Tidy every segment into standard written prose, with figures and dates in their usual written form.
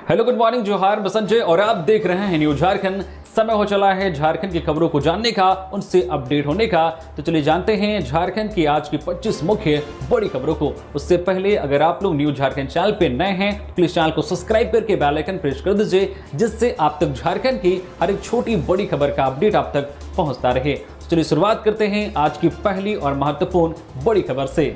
Hello, good morning, जोहार, मैं संजय और आप देख रहे हैं न्यूज झारखंड। समय हो चला है झारखंड की खबरों को जानने का, उनसे अपडेट होने का। तो चलिए जानते हैं झारखंड की आज की 25 मुख्य बड़ी खबरों को। उससे पहले अगर आप लोग न्यूज झारखंड चैनल पे नए हैं तो प्लीज चैनल को सब्सक्राइब करके बेल आइकन प्रेस कर दीजिए, जिससे आप तक झारखंड की हर एक छोटी बड़ी खबर का अपडेट आप तक पहुंचता रहे। तो चलिए शुरुआत करते हैं आज की पहली और महत्वपूर्ण बड़ी खबर से।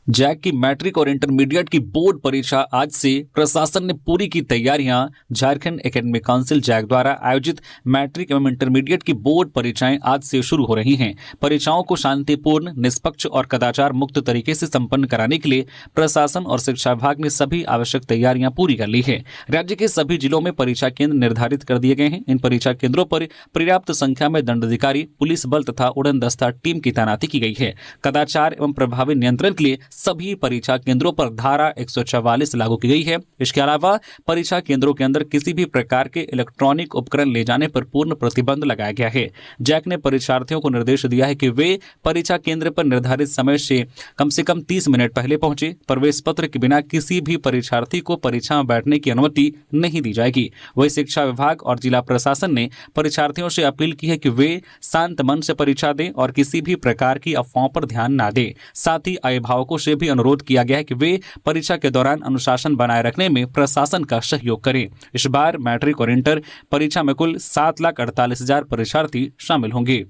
जैक की मैट्रिक और इंटरमीडिएट की बोर्ड परीक्षा आज से। प्रशासन ने पूरी की तैयारियां। झारखंड एकेडमिक काउंसिल जैक द्वारा आयोजित मैट्रिक एवं इंटरमीडिएट की बोर्ड परीक्षाएं आज से शुरू हो रही हैं। परीक्षाओं को शांतिपूर्ण, निष्पक्ष और कदाचार मुक्त तरीके से संपन्न कराने के लिए प्रशासन और शिक्षा विभाग ने सभी आवश्यक तैयारियां पूरी कर ली है। राज्य के सभी जिलों में परीक्षा केंद्र निर्धारित कर दिए गए हैं। इन परीक्षा केंद्रों पर पर्याप्त संख्या में दंडाधिकारी, पुलिस बल तथा उड़न दस्ता टीम की तैनाती की गई है। कदाचार एवं प्रभावी नियंत्रण के लिए सभी परीक्षा केंद्रों पर धारा 144 लागू की गई है। इसके अलावा परीक्षा केंद्रों के अंदर किसी भी प्रकार के इलेक्ट्रॉनिक उपकरण ले जाने पर पूर्ण प्रतिबंध लगाया गया है। जैक ने परीक्षार्थियों को निर्देश दिया है कि वे परीक्षा केंद्र पर निर्धारित समय से कम 30 मिनट पहले पहुंचे। प्रवेश पत्र के बिना किसी भी परीक्षार्थी को परीक्षा में बैठने की अनुमति नहीं दी जाएगी। वही शिक्षा विभाग और जिला प्रशासन ने परीक्षार्थियों से अपील की है कि वे शांत मन से परीक्षा दें और किसी भी प्रकार की अफवाहों पर ध्यान न दें। साथ ही अभिभावकों से भी अनुरोध किया गया है कि वे परीक्षा के दौरान अनुशासन बनाए रखने में प्रशासन का सहयोग करें। इस बार मैट्रिक और इंटर परीक्षा में कुल 7,48,000 परीक्षार्थी शामिल होंगे।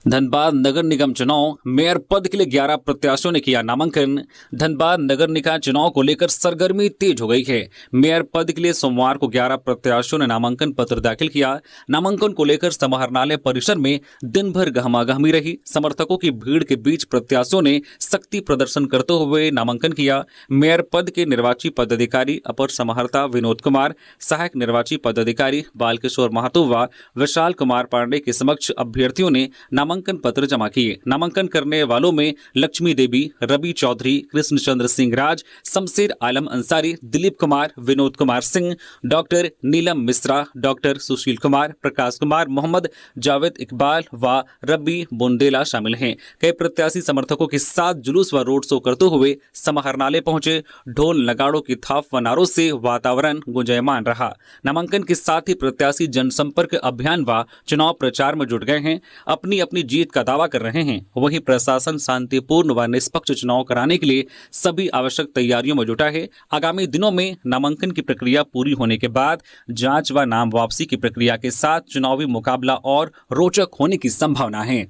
धनबाद नगर निगम चुनाव, मेयर पद के लिए 11 प्रत्याशियों ने किया नामांकन। धनबाद नगर निकाय चुनाव को लेकर सरगर्मी तेज हो गई है। मेयर पद के लिए सोमवार को 11 प्रत्याशियों ने नामांकन पत्र दाखिल किया। नामांकन को लेकर समाहरणालय परिसर में दिन भर गहमागहमी रही। समर्थकों की भीड़ के बीच प्रत्याशियों ने शक्ति प्रदर्शन करते हुए नामांकन किया। मेयर पद के निर्वाची पदाधिकारी अपर समाहर्ता विनोद कुमार, सहायक निर्वाची पदाधिकारी बालकिशोर महतो व विशाल कुमार पांडे के समक्ष अभ्यर्थियों ने नामांकन पत्र जमा किए। नामांकन करने वालों में लक्ष्मी देवी, रवि चौधरी, कृष्णचंद्र सिंह राज, शमशेर आलम अंसारी, दिलीप कुमार, विनोद कुमार सिंह, डॉक्टर नीलम मिश्रा, डॉक्टर सुशील कुमार, प्रकाश कुमार, मोहम्मद जावेद इकबाल व रवि बुंदेला शामिल हैं। कई प्रत्याशी समर्थकों के साथ जुलूस व रोड शो करते हुए समाहरणालय पहुंचे। ढोल नगाड़ों की थाप व नारों से वातावरण गुंजायमान रहा। नामांकन के साथ ही प्रत्याशी जनसंपर्क अभियान व चुनाव प्रचार में जुट गए हैं, अपनी जीत का दावा कर रहे हैं। वहीं प्रशासन शांतिपूर्ण व निष्पक्ष चुनाव कराने के लिए सभी आवश्यक तैयारियों में जुटा है। आगामी दिनों में नामांकन की प्रक्रिया पूरी होने के बाद जांच व नाम वापसी की प्रक्रिया के साथ चुनावी मुकाबला और रोचक होने की संभावना है।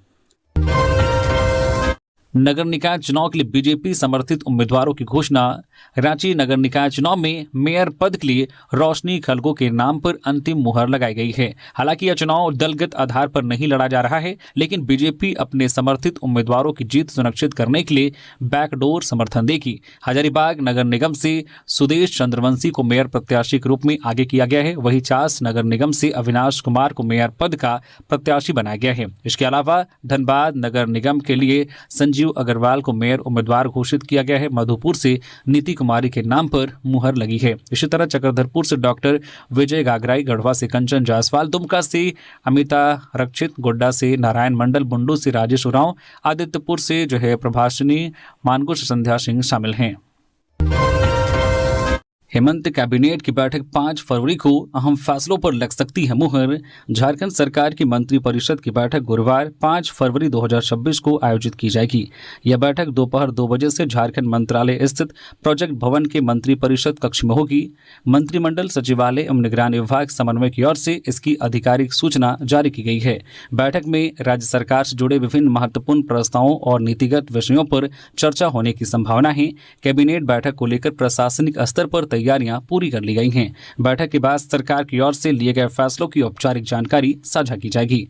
नगर निकाय चुनाव के लिए बीजेपी समर्थित उम्मीदवारों की घोषणा। रांची नगर निकाय चुनाव में मेयर पद के लिए रोशनी खलगो के नाम पर अंतिम मुहर लगाई गई है। हालांकि यह चुनाव दलगत आधार पर नहीं लड़ा जा रहा है, लेकिन बीजेपी अपने समर्थित उम्मीदवारों की जीत सुनिश्चित करने के लिए बैकडोर समर्थन देगी। हजारीबाग नगर निगम से सुदेश चंद्रवंशी को मेयर प्रत्याशी के रूप में आगे किया गया है। वहीं चास नगर निगम से अविनाश कुमार को मेयर पद का प्रत्याशी बनाया गया है। इसके अलावा धनबाद नगर निगम के लिए संजीव अग्रवाल को मेयर उम्मीदवार घोषित किया गया है। मधुपुर से नीति कुमारी के नाम पर मुहर लगी है। इसी तरह चक्रधरपुर से डॉक्टर विजय गागराई, गढ़वा से कंचन जायसवाल, दुमका से अमिता रक्षित, गोड्डा से नारायण मंडल, बुंडू से राजेश उरांव, आदित्यपुर से प्रभाषिनी, मानकुश संध्या सिंह शामिल हैं। हेमंत कैबिनेट की बैठक 5 फरवरी को अहम फैसलों पर लग सकती है मुहर। झारखंड सरकार की मंत्रिपरिषद की बैठक गुरुवार 5 फरवरी 2026 को आयोजित की जाएगी। यह बैठक दोपहर 2 बजे से झारखंड मंत्रालय स्थित प्रोजेक्ट भवन के मंत्रिपरिषद कक्ष में होगी। मंत्रिमंडल सचिवालय एवं निगरानी विभाग समन्वय की ओर से इसकी आधिकारिक सूचना जारी की गई है। बैठक में राज्य सरकार से जुड़े विभिन्न महत्वपूर्ण प्रस्तावों और नीतिगत विषयों पर चर्चा होने की संभावना है। कैबिनेट बैठक को लेकर प्रशासनिक स्तर पर तैयारियां पूरी कर ली गई हैं। बैठक के बाद सरकार की ओर से लिए गए फैसलों की औपचारिक जानकारी साझा की जाएगी।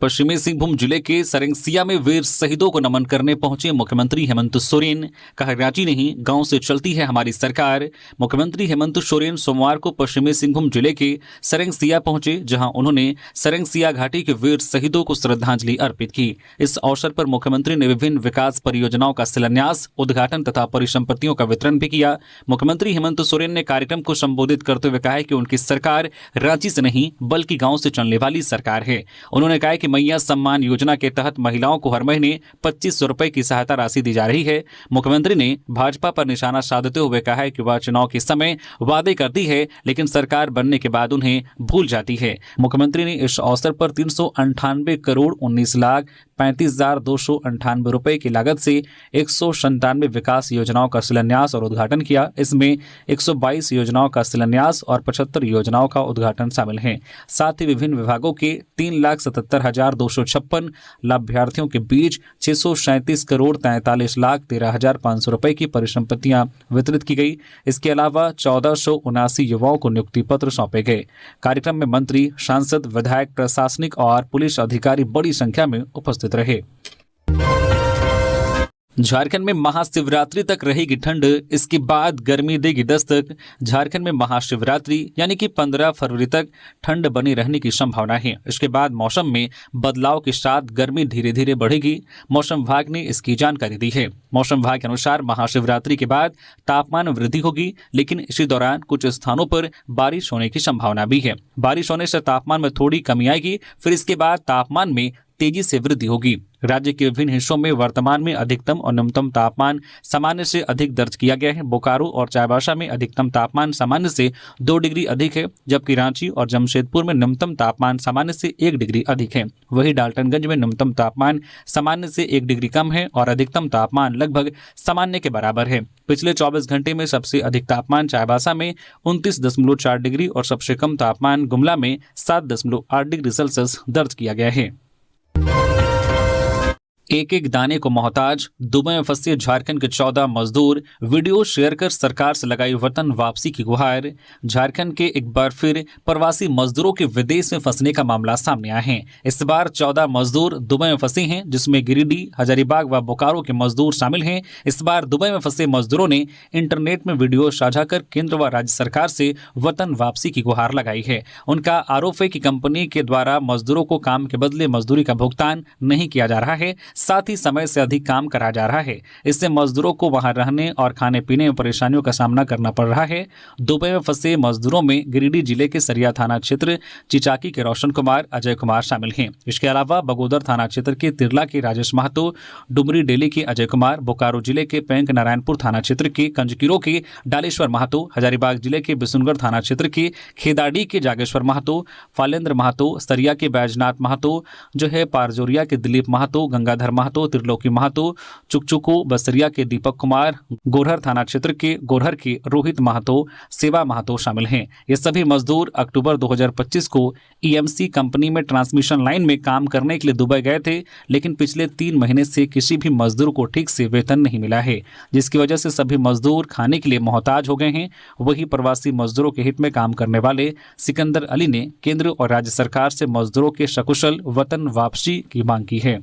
पश्चिमी सिंहभूम जिले के सरंगसिया में वीर शहीदों को नमन करने पहुंचे मुख्यमंत्री हेमंत सोरेन। कहा, रांची नहीं, गांव से चलती है हमारी सरकार। मुख्यमंत्री हेमंत सोरेन सोमवार को पश्चिमी सिंहभूम जिले के सरंगसिया पहुंचे, जहां उन्होंने सरंगसिया घाटी के वीर शहीदों को श्रद्धांजलि अर्पित की। इस अवसर पर मुख्यमंत्री ने विभिन्न विकास परियोजनाओं का शिलान्यास, उद्घाटन तथा परिसंपत्तियों का वितरण भी किया। मुख्यमंत्री हेमंत सोरेन ने कार्यक्रम को संबोधित करते हुए कहा कि उनकी सरकार रांची से नहीं बल्कि गांव से चलने वाली सरकार है। उन्होंने कहा कि मैया सम्मान योजना के तहत महिलाओं को हर महीने 2500 रुपए की सहायता राशि दी जा रही है। मुख्यमंत्री ने भाजपा पर निशाना साधते हुए कहा है कि वह चुनाव के समय वादे करती है लेकिन सरकार बनने के बाद उन्हें भूल जाती है। मुख्यमंत्री ने इस अवसर पर 398 करोड़ 19,35,298 रुपए की लागत से 197 विकास योजनाओं का शिलान्यास और उद्घाटन किया। इसमें 122 योजनाओं का शिलान्यास और 75 योजनाओं का उद्घाटन शामिल है। साथ ही विभिन्न विभागों के 3,77,256 लाभार्थियों के बीच 637 करोड़ 43,13,500 रुपए की परिसंपत्तियां वितरित की गई। इसके अलावा 1479 युवाओं को नियुक्ति पत्र सौंपे गए। कार्यक्रम में मंत्री, सांसद, विधायक, प्रशासनिक और पुलिस अधिकारी बड़ी संख्या में उपस्थित रहे। झारखंड में महाशिवरात्रि तक रहेगी ठंड, इसके बाद गर्मी देगी दस्तक। झारखंड में महाशिवरात्रि यानी कि 15 फरवरी तक ठंड बनी रहने की संभावना है। इसके बाद मौसम में बदलाव के साथ गर्मी धीरे धीरे बढ़ेगी। मौसम विभाग ने इसकी जानकारी दी है। मौसम विभाग के अनुसार महाशिवरात्रि के बाद तापमान में वृद्धि होगी, लेकिन इसी दौरान कुछ स्थानों पर बारिश होने की संभावना भी है। बारिश होने से तापमान में थोड़ी कमी आएगी, फिर इसके बाद तापमान में तेजी से वृद्धि होगी। राज्य के विभिन्न हिस्सों में वर्तमान में अधिकतम और न्यूनतम तापमान सामान्य से अधिक दर्ज किया गया है। बोकारो और चाईबासा में अधिकतम तापमान सामान्य से 2 डिग्री अधिक है, जबकि रांची और जमशेदपुर में न्यूनतम तापमान सामान्य से 1 डिग्री अधिक है। वहीं डाल्टनगंज में न्यूनतम तापमान सामान्य से 1 डिग्री कम है और अधिकतम तापमान लगभग सामान्य के बराबर है। पिछले 24 घंटे में सबसे अधिक तापमान चाईबासा में 29.4 डिग्री और सबसे कम तापमान गुमला में 7.8 डिग्री सेल्सियस दर्ज किया गया है। एक एक दाने को मोहताज, दुबई में फंसे झारखंड के 14 मजदूर, वीडियो शेयर कर सरकार से लगाई वतन वापसी की गुहार। झारखंड के एक बार फिर प्रवासी मजदूरों के विदेश में फंसने का मामला सामने आया है। इस बार 14 मजदूर दुबई में फंसे हैं, जिसमें गिरिडीह, हजारीबाग व बोकारो के मजदूर शामिल हैं। इस बार दुबई में फंसे मजदूरों ने इंटरनेट में वीडियो साझा कर केंद्र व राज्य सरकार से वतन वापसी की गुहार लगाई है। उनका आरोप है कि कंपनी के द्वारा मजदूरों को काम के बदले मजदूरी का भुगतान नहीं किया जा रहा है, साथ ही समय से अधिक काम कराया जा रहा है। इससे मजदूरों को वहां रहने और खाने पीने में परेशानियों का सामना करना पड़ रहा है। दुबई में फंसे मजदूरों में गिरिडीह जिले के सरिया थाना क्षेत्र चिचाकी के रोशन कुमार, अजय कुमार शामिल हैं। इसके अलावा बगोदर थाना क्षेत्र के तिरला के राजेश महतो, डुमरी डेली के अजय कुमार, बोकारो जिले के पैंक नारायणपुर थाना क्षेत्र के कंजकीरो के डालेश्वर महतो, हजारीबाग जिले के बिशुनगढ़ थाना क्षेत्र के खेदाड़ी के जागेश्वर महतो, फालेंद्र महतो, सरिया के बैजनाथ महतो जो है, पारजोरिया के दिलीप महतो, गंगाधर महतो, त्रिलोकी महतो, चुकचुको बसरिया के दीपक कुमार, गोरहर थाना क्षेत्र के गोरहर के रोहित महतो, सेवा महतो शामिल हैं। ये सभी मजदूर अक्टूबर 2025 को ईएमसी कंपनी में ट्रांसमिशन लाइन में काम करने के लिए दुबई गए थे, लेकिन पिछले 3 महीने से किसी भी मजदूर को ठीक से वेतन नहीं मिला है, जिसकी वजह से सभी मजदूर खाने के लिए मोहताज हो गए हैं। वही प्रवासी मजदूरों के हित में काम करने वाले सिकंदर अली ने केंद्र और राज्य सरकार से मजदूरों के सकुशल वतन वापसी की मांग की है।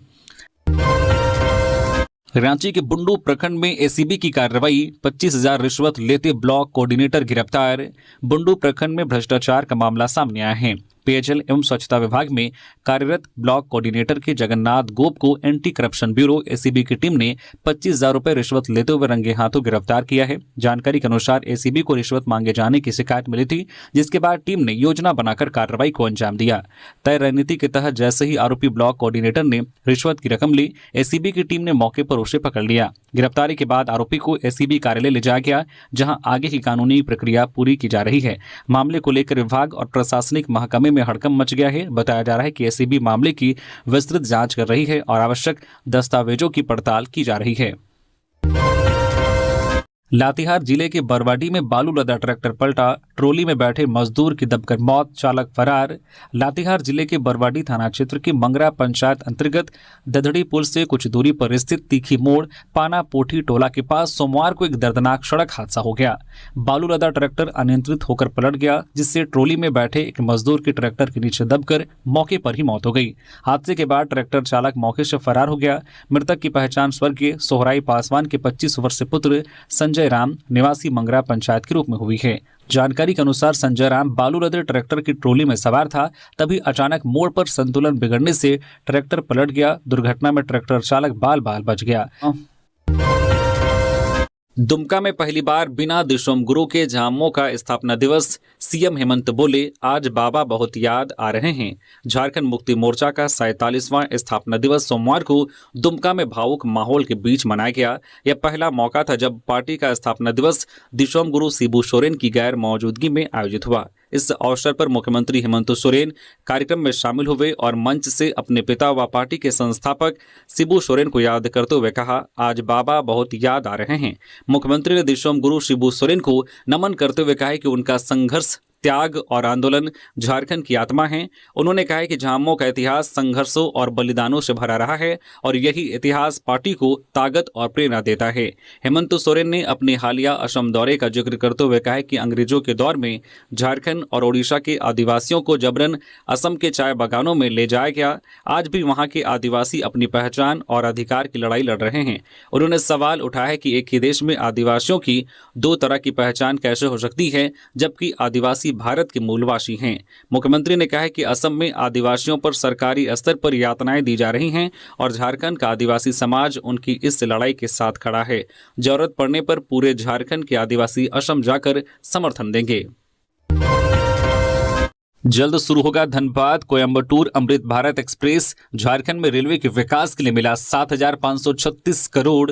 रांची के बुंडू प्रखंड में एसीबी की कार्रवाई, 25,000 रिश्वत लेते ब्लॉक कोऑर्डिनेटर गिरफ्तार। बुंडू प्रखंड में भ्रष्टाचार का मामला सामने आया है। पेयजल एवं स्वच्छता विभाग में कार्यरत ब्लॉक कोऑर्डिनेटर के जगन्नाथ गोप को एंटी करप्शन ब्यूरो एसीबी की टीम ने 25,000 रुपए रिश्वत लेते हुए रंगे हाथों गिरफ्तार किया है। जानकारी के अनुसार एसीबी को रिश्वत मांगे जाने की शिकायत मिली थी, जिसके बाद टीम ने योजना बनाकर कार्रवाई को अंजाम दिया। तय रणनीति के तहत जैसे ही आरोपी ब्लॉक कोऑर्डिनेटर ने रिश्वत की रकम ली, एसीबी की टीम ने मौके पर उसे पकड़ लिया। गिरफ्तारी के बाद आरोपी को एसीबी कार्यालय ले जाया गया, जहां आगे की कानूनी प्रक्रिया पूरी की जा रही है। मामले को लेकर विभाग और प्रशासनिक महकमे में हड़कंप मच गया है। बताया जा रहा है कि एसीबी मामले की विस्तृत जांच कर रही है और आवश्यक दस्तावेजों की पड़ताल की जा रही है। लातेहार जिले के बरवाडी में बालू लदा ट्रैक्टर पलटा, ट्रॉली में बैठे मजदूर की दबकर मौत, चालक फरार। लातेहार जिले के बरवाडी थाना क्षेत्र के मंगरा पंचायत अंतर्गत दधड़ी पुल से कुछ दूरी पर स्थित तीखी मोड़ पाना पोठी टोला के पास सोमवार को एक दर्दनाक सड़क हादसा हो गया। बालू लदा ट्रैक्टर अनियंत्रित होकर पलट गया, जिससे ट्रॉली में बैठे एक मजदूर की ट्रैक्टर के नीचे दबकर मौके पर ही मौत हो गई। हादसे के बाद ट्रैक्टर चालक मौके से फरार हो गया। मृतक की पहचान स्वर्गीय सोहराई पासवान के 25 वर्षीय पुत्र संजय राम निवासी मंगरा पंचायत के रूप में हुई है। जानकारी के अनुसार संजय राम बालू लदे ट्रैक्टर की ट्रॉली में सवार था, तभी अचानक मोड़ पर संतुलन बिगड़ने से ट्रैक्टर पलट गया। दुर्घटना में ट्रैक्टर चालक बाल बाल बच गया। दुमका में पहली बार बिना दिशोम गुरु के झामुमो का स्थापना दिवस। सीएम हेमंत बोले, आज बाबा बहुत याद आ रहे हैं। झारखंड मुक्ति मोर्चा का 47वां स्थापना दिवस सोमवार को दुमका में भावुक माहौल के बीच मनाया गया। यह पहला मौका था जब पार्टी का स्थापना दिवस दिशोम गुरु शिबू सोरेन की गैर मौजूदगी में आयोजित हुआ। इस अवसर पर मुख्यमंत्री हेमंत सोरेन कार्यक्रम में शामिल हुए और मंच से अपने पिता व पार्टी के संस्थापक शिबू सोरेन को याद करते हुए कहा, आज बाबा बहुत याद आ रहे हैं। मुख्यमंत्री ने दिशोम गुरु शिबू सोरेन को नमन करते हुए कहा कि उनका संघर्ष, त्याग और आंदोलन झारखंड की आत्मा है। उन्होंने कहा कि झामुमो का इतिहास संघर्षों और बलिदानों से भरा रहा है और यही इतिहास पार्टी को ताकत और प्रेरणा देता है। हेमंत सोरेन ने अपने हालिया असम दौरे का जिक्र करते हुए कहा कि अंग्रेजों के दौर में झारखंड और ओडिशा के आदिवासियों को जबरन असम के चाय बागानों में ले जाया गया। आज भी वहां के आदिवासी अपनी पहचान और अधिकार की लड़ाई लड़ रहे हैं। उन्होंने सवाल उठाया कि एक ही देश में आदिवासियों की दो तरह की पहचान कैसे हो सकती है, जबकि आदिवासी भारत के मूलवासी हैं। मुख्यमंत्री ने कहा कि असम में आदिवासियों पर सरकारी स्तर पर यातनाएं दी जा रही हैं और झारखंड का आदिवासी समाज उनकी इस लड़ाई के साथ खड़ा है। जरूरत पड़ने पर पूरे झारखंड के आदिवासी असम जाकर समर्थन देंगे। जल्द शुरू होगा धनबाद कोयंबटूर अमृत भारत एक्सप्रेस। झारखंड में रेलवे के विकास के लिए मिला 7,536 करोड़।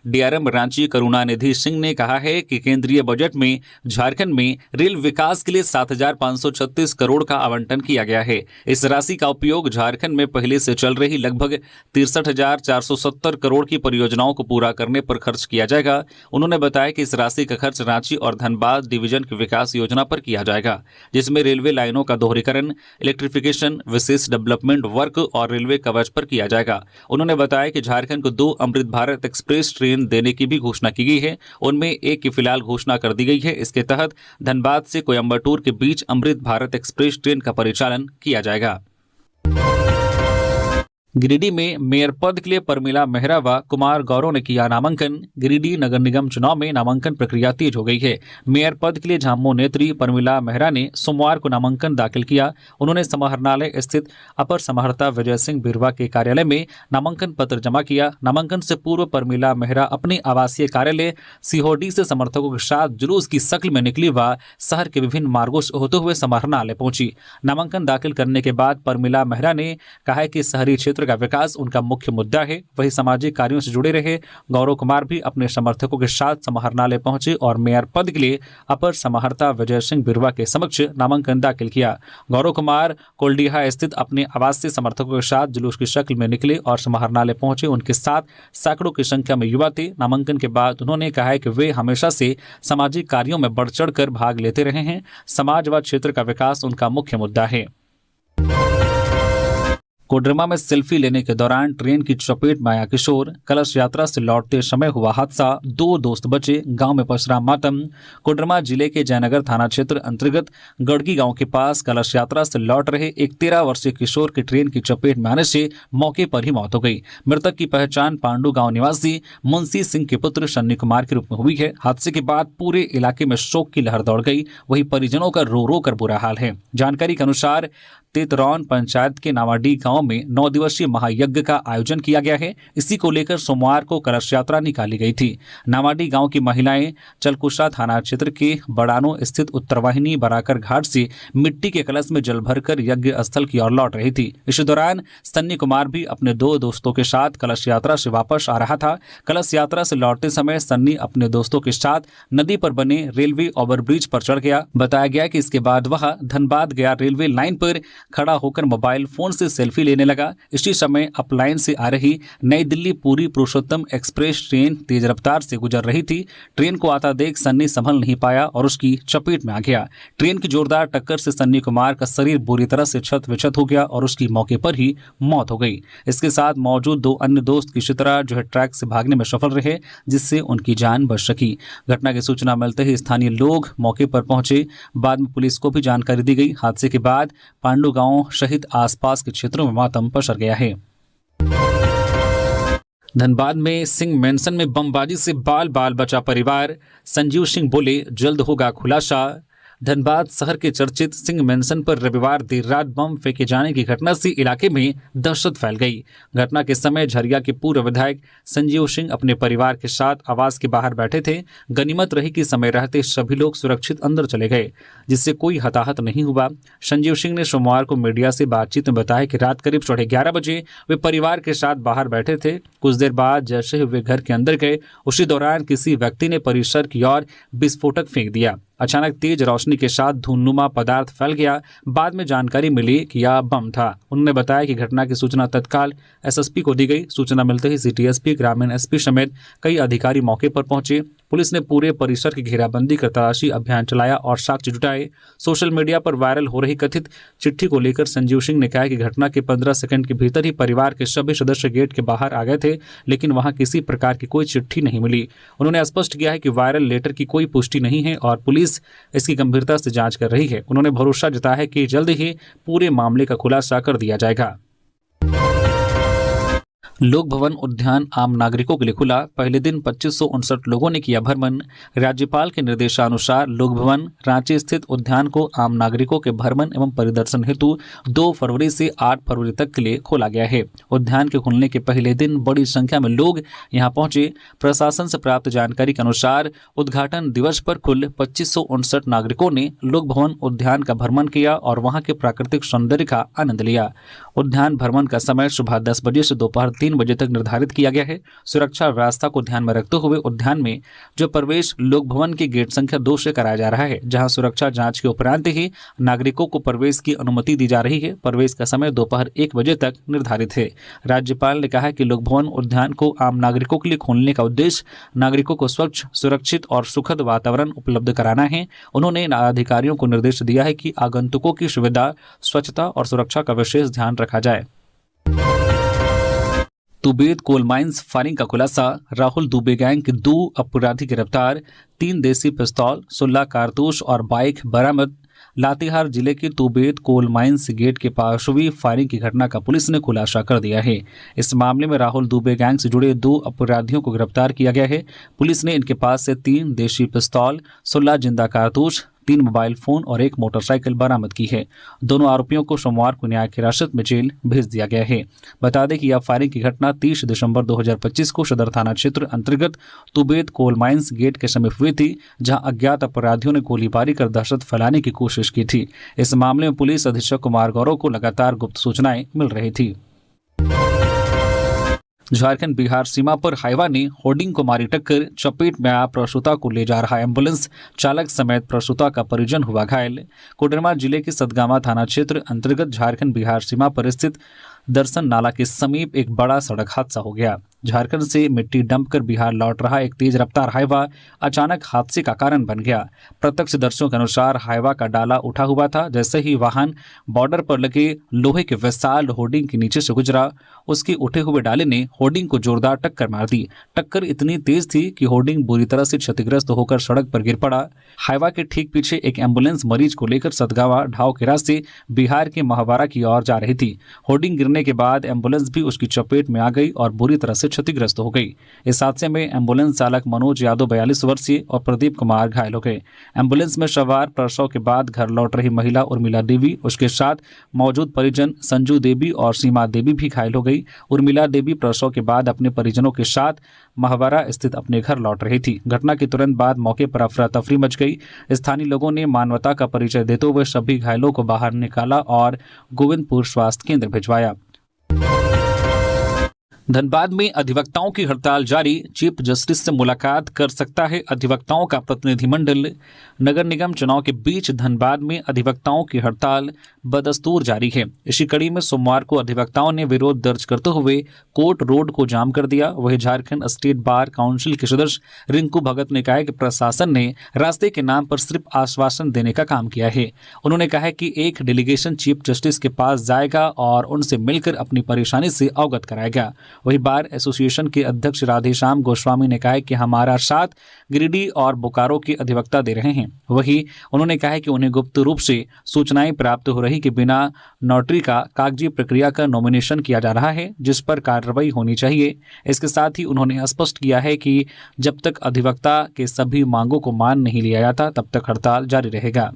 डीआरएम रांची करुणानिधि सिंह ने कहा है कि केंद्रीय बजट में झारखंड में रेल विकास के लिए 7,536 करोड़ का आवंटन किया गया है। इस राशि का उपयोग झारखंड में पहले से चल रही लगभग 63,470 करोड़ की परियोजनाओं को पूरा करने पर खर्च किया जाएगा। उन्होंने बताया कि इस राशि का खर्च रांची और धनबाद डिवीजन की विकास योजना पर किया जाएगा, जिसमें रेलवे लाइनों का दोहरीकरण, इलेक्ट्रिफिकेशन, विशेष डेवलपमेंट वर्क और रेलवे कवच पर किया जाएगा। उन्होंने बताया कि झारखंड को 2 अमृत भारत एक्सप्रेस ट्रेन देने की भी घोषणा की गई है। उनमें एक की फिलहाल घोषणा कर दी गई है। इसके तहत धनबाद से कोयंबटूर के बीच अमृत भारत एक्सप्रेस ट्रेन का परिचालन किया जाएगा। गिरिडीह में मेयर पद के लिए परमिला मेहरा व कुमार गौरव ने किया नामांकन। गिरिडीह नगर निगम चुनाव में नामांकन प्रक्रिया तेज हो गई है। मेयर पद के लिए झामुमो नेत्री परमिला मेहरा ने सोमवार को नामांकन दाखिल किया। उन्होंने समाहरणालय स्थित अपर समाहर्ता विजय सिंह बिरवा के कार्यालय में नामांकन पत्र जमा किया। नामांकन से पूर्व परमिला मेहरा अपने आवासीय कार्यालय सीहोडी से समर्थकों के साथ जुलूस की शक्ल में निकली व शहर के विभिन्न मार्गों से होते हुए समाहरणालय पहुंची। नामांकन दाखिल करने के बाद परमिला मेहरा ने कहा कि शहरी क्षेत्र का विकास उनका मुख्य मुद्दा है, वही सामाजिक कार्यों से जुड़े रहे। गौरव कुमार भी अपने समर्थकों के साथ समाहरणालय पहुंचे और मेयर पद के लिए अपर समाहर्ता विजय सिंह बिरवा के समक्ष नामांकन दाखिल किया। गौरव कुमार कोल्डिहा स्थित अपने आवास से समर्थकों के साथ जुलूस की शक्ल में निकले और समाहरणालय पहुंचे। उनके साथ सैकड़ों की संख्या में युवा थे। नामांकन के बाद उन्होंने कहा कि वे हमेशा से सामाजिक कार्यों में बढ़ चढ़कर भाग लेते रहे हैं। समाज व क्षेत्र का विकास उनका मुख्य मुद्दा है। कोडरमा में सेल्फी लेने के दौरान ट्रेन की चपेट में आया किशोर। कलश यात्रा से लौटते समय हुआ हादसा, 2 दोस्त बचे, गांव में पसरा मातम। कोडरमा जिले के जयनगर थाना क्षेत्र अंतर्गत गड़गी गांव के पास कलश यात्रा से लौट रहे एक 13 वर्षीय किशोर की ट्रेन की चपेट में आने से मौके पर ही मौत हो गई। मृतक की पहचान पांडु गांव निवासी मुंशी सिंह के पुत्र सन्नी कुमार के रूप में हुई है। हादसे के बाद पूरे इलाके में शोक की लहर दौड़ गई। वही परिजनों का रो रो कर बुरा हाल है। जानकारी के अनुसार तेतरौन पंचायत के नावाडीह गांव में 9 दिवसीय महायज्ञ का आयोजन किया गया है। इसी को लेकर सोमवार को कलश यात्रा निकाली गई थी। नावाडीह गांव की महिलाएं चलकुशा थाना क्षेत्र के बड़ानो स्थित उत्तरवाहिनी बराकर घाट से मिट्टी के कलश में जल भरकर यज्ञ स्थल की ओर लौट रही थी। इस दौरान सन्नी कुमार भी अपने 2 दोस्तों के साथ कलश यात्रा से वापस आ रहा था। कलश यात्रा से लौटते समय सन्नी अपने दोस्तों के साथ नदी पर बने रेलवे ओवरब्रिज पर चढ़ गया। बताया गया कि इसके बाद वह धनबाद गया रेलवे लाइन पर खड़ा होकर मोबाइल फोन से सेल्फी लेने लगा। इसी समय अपलाइन से आ रही नई दिल्ली पूरी पुरुषोत्तम एक्सप्रेस ट्रेन तेज रफ्तार से गुजर रही थी। ट्रेन को आता देख सन्नी संभल नहीं पाया और उसकी चपेट में आ गया। ट्रेन की जोरदार टक्कर से सन्नी कुमार का शरीर बुरी तरह से क्षत विक्षत हो गया और उसकी मौके पर ही मौत हो गई। इसके साथ मौजूद 2 अन्य दोस्त किसी तरह ट्रैक से भागने में सफल रहे, जिससे उनकी जान बच सकी। घटना की सूचना मिलते ही स्थानीय लोग मौके पर पहुंचे। बाद में पुलिस को भी जानकारी दी गई। हादसे के बाद पांडु गांव सहित आसपास के क्षेत्रों में मातम पसर गया है। धनबाद में सिंह मेंशन में बमबाजी से बाल बाल बचा परिवार। संजीव सिंह बोले, जल्द होगा खुलासा। धनबाद शहर के चर्चित सिंह मेंशन पर रविवार देर रात बम फेंके जाने की घटना से इलाके में दहशत फैल गई। घटना के समय झरिया के पूर्व विधायक संजीव सिंह अपने परिवार के साथ आवास के बाहर बैठे थे। गनीमत रही कि समय रहते सभी लोग सुरक्षित अंदर चले गए, जिससे कोई हताहत नहीं हुआ। संजीव सिंह ने सोमवार को मीडिया से बातचीत में बताया कि रात करीब 11:30 बजे वे परिवार के साथ बाहर बैठे थे। कुछ देर बाद जैसे ही वे घर के अंदर गए, उसी दौरान किसी व्यक्ति ने परिसर की ओर विस्फोटक फेंक दिया। अचानक तेज रोशनी के साथ धूमनुमा पदार्थ फैल गया। बाद में जानकारी मिली कि यह बम था। उन्होंने बताया कि घटना की सूचना तत्काल एसएसपी को दी गई। सूचना मिलते ही सिटी एसपी, ग्रामीण एसपी समेत कई अधिकारी मौके पर पहुंचे। पुलिस ने पूरे परिसर की घेराबंदी कर तलाशी अभियान चलाया और साक्ष्य जुटाए। सोशल मीडिया पर वायरल हो रही कथित चिट्ठी को लेकर संजीव सिंह ने कहा कि घटना के 15 सेकंड के भीतर ही परिवार के सभी सदस्य गेट के बाहर आ गए थे, लेकिन वहां किसी प्रकार की कोई चिट्ठी नहीं मिली। उन्होंने स्पष्ट किया है कि वायरल लेटर की कोई पुष्टि नहीं है और पुलिस इसकी गंभीरता से जांच कर रही है। उन्होंने भरोसा जताया है कि जल्द ही पूरे मामले का खुलासा कर दिया जाएगा। लोक भवन उद्यान आम नागरिकों के लिए खुला। पहले दिन 2559 लोगों ने किया भ्रमण। राज्यपाल के निर्देशानुसार लोक भवन रांची स्थित उद्यान को आम नागरिकों के भ्रमण एवं परिदर्शन हेतु 2 फरवरी से 8 फरवरी तक के लिए खोला गया है। उद्यान के खुलने के पहले दिन बड़ी संख्या में लोग यहां पहुंचे। प्रशासन से प्राप्त जानकारी के अनुसार उद्घाटन दिवस पर कुल 2559 नागरिकों ने लोक भवन उद्यान का भ्रमण किया और वहां के प्राकृतिक सौंदर्य का आनंद लिया। उद्यान भ्रमण का समय सुबह 10 बजे से दोपहर 3 बजे तक निर्धारित किया गया है। सुरक्षा व्यवस्था को ध्यान में रखते हुए उद्यान में जो प्रवेश लोक भवन के गेट संख्या 2 से कराया जा रहा है, जहां सुरक्षा जांच के उपरांत ही नागरिकों को प्रवेश की अनुमति दी जा रही है। प्रवेश का समय दोपहर 1 बजे तक निर्धारित है। राज्यपाल ने कहा कि लोक भवन उद्यान को आम नागरिकों के लिए खोलने का उद्देश्य नागरिकों को स्वच्छ, सुरक्षित और सुखद वातावरण उपलब्ध कराना है। उन्होंने अधिकारियों को निर्देश दिया है कि आगंतुकों की सुविधा, स्वच्छता और सुरक्षा का विशेष ध्यान रखा जाए। तुबेद कोल माइंस फायरिंग का खुलासा। राहुल दुबे गैंग के 2 अपराधी गिरफ्तार। 3 देसी पिस्तौल, 16 कारतूस और बाइक बरामद। लातेहार जिले के तुबेद कोल माइंस गेट के पास हुई फायरिंग की घटना का पुलिस ने खुलासा कर दिया है। इस मामले में राहुल दुबे गैंग से जुड़े 2 अपराधियों को गिरफ्तार किया गया है। पुलिस ने इनके पास से 3 देशी पिस्तौल, 16 जिंदा कारतूस, 3 मोबाइल फोन और 1 मोटरसाइकिल बरामद की है। दोनों आरोपियों को सोमवार को न्यायिक हिरासत में जेल भेज दिया गया है। बता दें कि यह फायरिंग की घटना 30 दिसंबर 2025 को सदर थाना क्षेत्र अंतर्गत तुबेद कोल माइंस गेट के समीप हुई थी, जहां अज्ञात अपराधियों ने गोलीबारी कर दहशत फैलाने की कोशिश की थी। इस मामले में पुलिस अधीक्षक कुमार गौरव को लगातार गुप्त सूचनाएं मिल रही थी। झारखंड बिहार सीमा पर हाईवा ने होर्डिंग को मारी टक्कर। चपेट में आ प्रसूता को ले जा रहा एम्बुलेंस चालक समेत प्रसूता का परिजन हुआ घायल। कोडरमा जिले के सतगावा थाना क्षेत्र अंतर्गत झारखंड बिहार सीमा पर स्थित दर्शन नाला के समीप एक बड़ा सड़क हादसा हो गया। झारखंड से मिट्टी डंप कर बिहार लौट रहा एक तेज रफ्तार हाईवा अचानक हादसे का कारण बन गया। प्रत्यक्षदर्शियों के अनुसार हाईवा का डाला उठा हुआ था। जैसे ही वाहन बॉर्डर पर लगे लोहे के विशाल होर्डिंग के नीचे से गुजरा, उसके उठे हुए डाले ने होर्डिंग को जोरदार टक्कर मार दी। टक्कर इतनी तेज थी कि होर्डिंग बुरी तरह से क्षतिग्रस्त होकर सड़क पर गिर पड़ा। हाईवा के ठीक पीछे एक एम्बुलेंस मरीज को लेकर सतगावा ढाव के रास्ते बिहार के महावारा की ओर जा रही थी। होर्डिंग गिरने के बाद एम्बुलेंस भी उसकी चपेट में आ गई और बुरी तरह से क्षतिग्रस्त हो गई। इस हादसे में एम्बुलेंस चालक मनोज यादव 42 वर्षीय और प्रदीप कुमार घायल हो गए। एम्बुलेंस में सवार प्रसव के बाद घर लौट रही महिला उर्मिला देवी, उसके साथ मौजूद परिजन संजू देवी और सीमा देवी भी घायल हो गई। उर्मिला देवी प्रसव के बाद अपने परिजनों के साथ महावारा स्थित अपने घर लौट रही थी। घटना के तुरंत बाद मौके पर अफरा तफरी मच गई। स्थानीय लोगों ने मानवता का परिचय देते हुए सभी घायलों को बाहर निकाला और गोविंदपुर स्वास्थ्य केंद्र भिजवाया। धनबाद में अधिवक्ताओं की हड़ताल जारी। चीफ जस्टिस से मुलाकात कर सकता है अधिवक्ताओं का प्रतिनिधिमंडल। नगर निगम चुनाव के बीच धनबाद में अधिवक्ताओं की हड़ताल बदस्तूर जारी है। इसी कड़ी में सोमवार को अधिवक्ताओं ने विरोध दर्ज करते हुए कोर्ट रोड को जाम कर दिया। वहीं झारखंड स्टेट बार काउंसिल के सदस्य रिंकू भगत ने कहा कि प्रशासन ने रास्ते के नाम पर सिर्फ आश्वासन देने का काम किया है। उन्होंने कहा कि एक डेलीगेशन चीफ जस्टिस के पास जाएगा और उनसे मिलकर अपनी परेशानी से अवगत कराएगा। वही बार एसोसिएशन के अध्यक्ष राधेश्याम गोस्वामी ने कहा कि हमारा साथ गिरिडीह और बोकारो के अधिवक्ता दे रहे हैं। वही उन्होंने कहा कि उन्हें गुप्त रूप से सूचनाएं प्राप्त हो रही कि बिना नोटरी का कागजी प्रक्रिया का नॉमिनेशन किया जा रहा है, जिस पर कार्रवाई होनी चाहिए। इसके साथ ही उन्होंने स्पष्ट किया है कि जब तक अधिवक्ता के सभी मांगों को मान नहीं लिया जाता तब तक हड़ताल जारी रहेगा।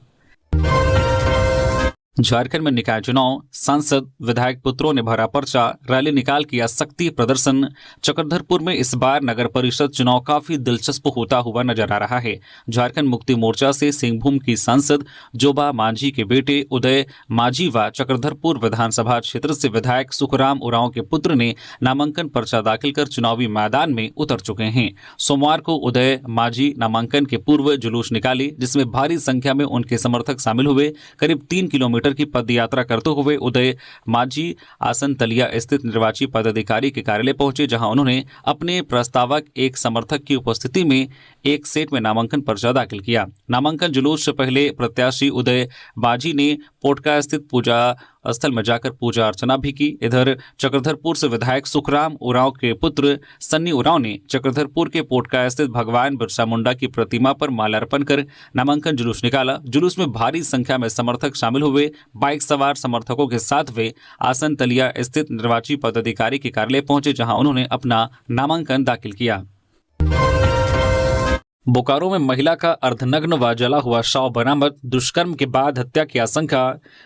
झारखंड में निकाय चुनाव, सांसद विधायक पुत्रों ने भरा पर्चा, रैली निकाल किया शक्ति प्रदर्शन। चक्रधरपुर में इस बार नगर परिषद चुनाव काफी दिलचस्प होता हुआ नजर आ रहा है। झारखंड मुक्ति मोर्चा से सिंहभूम की सांसद जोबा मांझी के बेटे उदय मांझी व चक्रधरपुर विधानसभा क्षेत्र से विधायक सुखराम उरांव के पुत्र ने नामांकन पर्चा दाखिल कर चुनावी मैदान में उतर चुके हैं। सोमवार को उदय मांझी नामांकन के पूर्व जुलूस निकाली, जिसमें भारी संख्या में उनके समर्थक शामिल हुए। करीब 3 किलोमीटर की पद यात्रा करते हुए उदय मांझी आसन तलिया स्थित निर्वाची पदाधिकारी के कार्यालय पहुंचे, जहां उन्होंने अपने प्रस्तावक एक समर्थक की उपस्थिति में एक सेट में नामांकन पर्चा दाखिल किया। नामांकन जुलूस से पहले प्रत्याशी उदय मांझी ने पोटका स्थित पूजा स्थल में जाकर पूजा अर्चना भी की। इधर चक्रधरपुर से विधायक सुखराम उरांव के पुत्र सन्नी उरांव ने चक्रधरपुर के पोटका स्थित भगवान बिरसा मुंडा की प्रतिमा पर माल्यार्पण कर नामांकन जुलूस निकाला। जुलूस में भारी संख्या में समर्थक शामिल हुए। बाइक सवार समर्थकों के साथ वे आसन तलिया स्थित निर्वाची पदाधिकारी के कार्यालय पहुंचे, जहां उन्होंने अपना नामांकन दाखिल किया। बोकारो में महिला का अर्धनग्न व जला हुआ शव बरामद, दुष्कर्म के बाद हत्या की आशंका।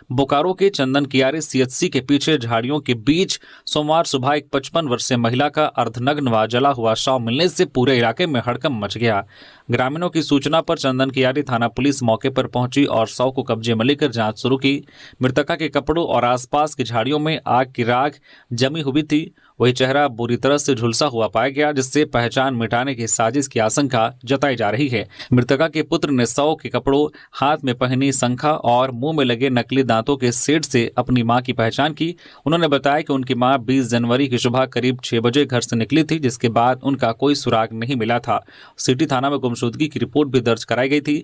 बोकारो के चंदन कियारे सीएचसी के पीछे झाड़ियों के बीच सोमवार सुबह एक 55 वर्षीय महिला का अर्धनग्न व जला हुआ शव मिलने से पूरे इलाके में हड़कंप मच गया। ग्रामीणों की सूचना पर चंदन कियारी थाना पुलिस मौके पर पहुंची और शव को कब्जे में लेकर जांच शुरू की। मृतका के कपड़ों और आसपास की झाड़ियों में आग की राख जमी हुई थी। वही चेहरा बुरी तरह से झुलसा हुआ पाया गया, जिससे पहचान मिटाने की साजिश की आशंका जताई जा रही है। मृतका के पुत्र ने शव के कपड़ों, हाथ में पहनी शंखा और मुंह में लगे नकली दांतों के सेट से अपनी मां की पहचान की। उन्होंने बताया कि उनकी मां 20 जनवरी की सुबह करीब 6 बजे घर से निकली थी, जिसके बाद उनका कोई सुराग नहीं मिला था। सिटी थाना में गुमशुदगी की रिपोर्ट भी दर्ज कराई गई थी।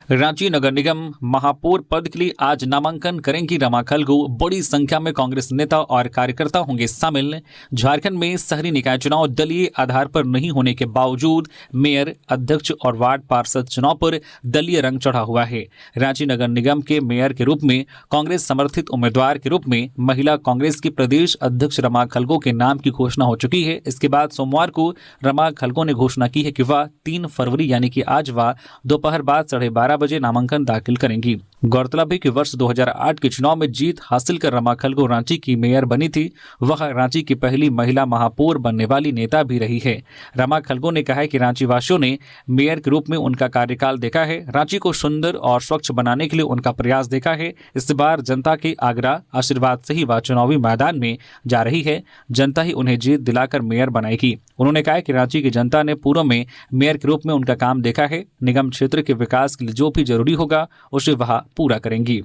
रांची नगर निगम महापौर पद के लिए आज नामांकन करेंगी रमा खलगो। बड़ी संख्या में कांग्रेस नेता और कार्यकर्ता होंगे शामिल। झारखंड में शहरी निकाय चुनाव दलीय आधार पर नहीं होने के बावजूद मेयर, अध्यक्ष और वार्ड पार्षद चुनाव पर दलीय रंग चढ़ा हुआ है। रांची नगर निगम के मेयर के रूप में कांग्रेस समर्थित उम्मीदवार के रूप में महिला कांग्रेस की प्रदेश अध्यक्ष रमा खलगो के नाम की घोषणा हो चुकी है। इसके बाद सोमवार को रमा खलगो ने घोषणा की है कि वह 3 फरवरी यानी कि आज वह दोपहर बाद 12:30 बजे नामांकन दाखिल करेंगी। गौरतलब है कि वर्ष 2008 के चुनाव में जीत हासिल कर रमा खलगो रांची की मेयर बनी थी। वह रांची की पहली महिला महापौर बनने वाली नेता भी रही है। रमा खलगो ने कहा है कि रांची वासियों ने मेयर के रूप में उनका कार्यकाल देखा है। रांची को सुंदर और स्वच्छ बनाने के लिए उनका प्रयास देखा है। इस बार जनता के आग्रह आशीर्वाद से ही वह चुनावी मैदान में जा रही है। जनता ही उन्हें जीत दिलाकर मेयर बनाएगी। उन्होंने कहा कि रांची की जनता ने पूर्व में मेयर के रूप में उनका काम देखा है। निगम क्षेत्र के विकास के लिए जो भी जरूरी होगा उसे वह पूरा करेंगी।